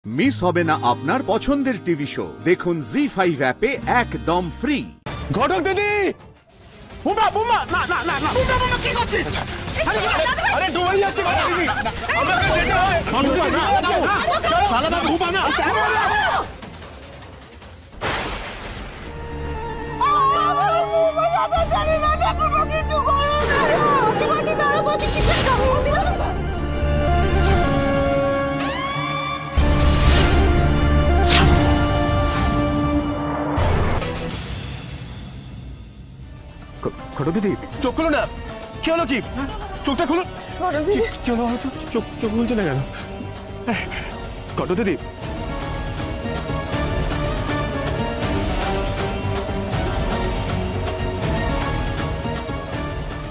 Miss হবে না আপনার পছন্দের টিভি শো। দেখুন জি5 অ্যাপে একদম ফ্রি। ঘটক দিদি, বুমা বুমা, না না না না, বুমা বুমা কি করছিস? আরে ডুবে যাচ্ছে ঘটক দিদি, আমাকে যেতে হয়। শালা বাবু বুমা না, ঘটক দিদি চোখ খুলো না। কি হলো? কি চোখটা খুলো। কি হলো? চোখ চোখ খুলছে না কেন? ঘটক দিদি,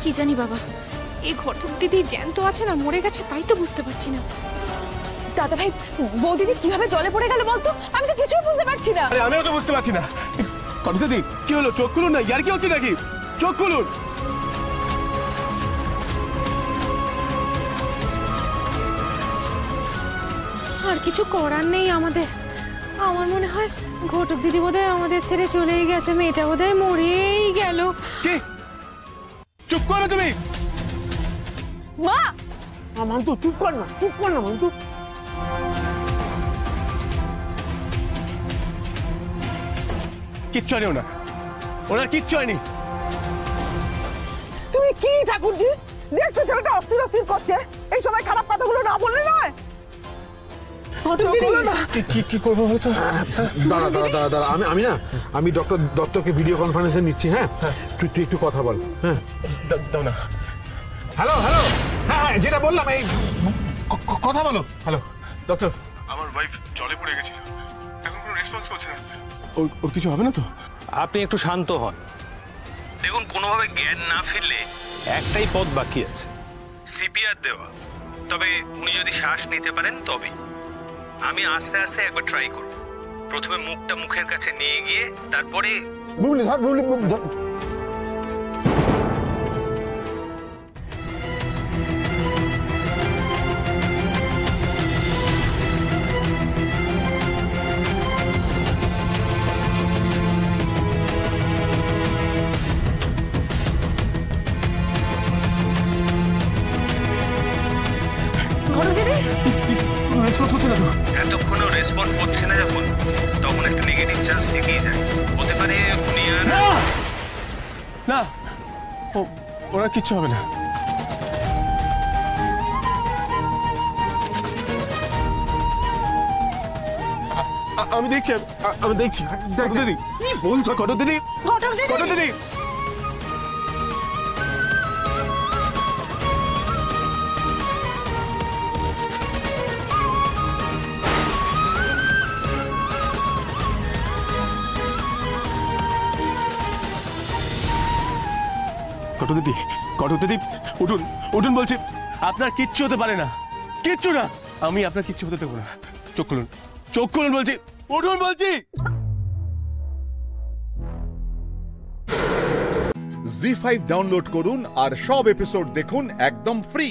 কি জানি বাবা, এই ঘটক দিদি জ্যান্ত আছে না মরে গেছে তাই তো বুঝতে পারছি না। দাদা ভাই, বৌদিদি কিভাবে জলে পড়ে গেল বলতো? আমি তো কিছুই বুঝতে পারছি না। আরে আমিও তো বুঝতে পারছি না। ঘটক দিদি কি হলো? চোখ খুলুন না, ইয়ার কি হচ্ছে নাকি? চোখ খুলুন। আর কিছু করার নেই আমাদের। আমার মনে হয় ঘটক দিদি বোধহয় আমাদের ছেড়ে চলেই গেছে, মেয়েটা বোধহয় মরেই গেল। কি? চুপ করো তুমি। মা, মান্তু চুপ কর না, চুপ কর না মান্তু। কিচ্ছু হয়নি ওনার, ওনার কিচ্ছু হয়নি। তুমি কি ঠাকুরজি দেখছো ছেলেটা অস্থির অস্থির করছে? এই সময় খারাপ কথাগুলো না বললে নয়। কি করবো বলতো? দাঁড়া দাঁড়া দাঁড়া দাঁড়া, আমি না, আমি ডক্টর দত্তকে ভিডিও কনফারেন্সে নিচ্ছি। হ্যাঁ, তুই একটু কথা বল। হ্যাঁ দাও না। হ্যালো হ্যালো, হ্যাঁ হ্যাঁ, যেটা বললাম এই কথা বলো। হ্যালো ডক্টর, আমার ওয়াইফ জলে পড়ে গেছিল, এখন কোনো রেসপন্স করছে না। ওর কিছু হবে না তো? আপনি একটু শান্ত হন। দেখুন, কোনোভাবে জ্ঞান না ফিরলে একটাই পথ বাকি আছে, সিপিআর দেওয়া। তবে উনি যদি শ্বাস নিতে পারেন তবে। আমি আস্তে আস্তে একবার ট্রাই করব। প্রথমে মুখটা মুখের কাছে নিয়ে গিয়ে তারপরে বুবলি ধর, বুবলি ধর। রেসপন্স করছে না তো? এতক্ষণও রেসপন্ড করছে না যখন, তখন একটা নেগেটিভ চান্স থেকেই যায়। হতে পারে উনি আর না, ওরা কিচ্ছু হবে না। আমি দেখছি, আমি দেখছি। দিদি কি বলছো? ঘটক দিদি, ঘটক দিদি। ঘটক দিদি, ঘটক দিদি, উঠুন উঠুন বলছি। আপনার কিচ্ছু হতে পারে না, কিচ্ছু না। আমি আপনার কিচ্ছু হতে দেবো না। চোখ খুলুন, চোখ খুলুন বলছি, উঠুন বলছি। জি5 ডাউনলোড করুন আর সব এপিসোড দেখুন একদম ফ্রি।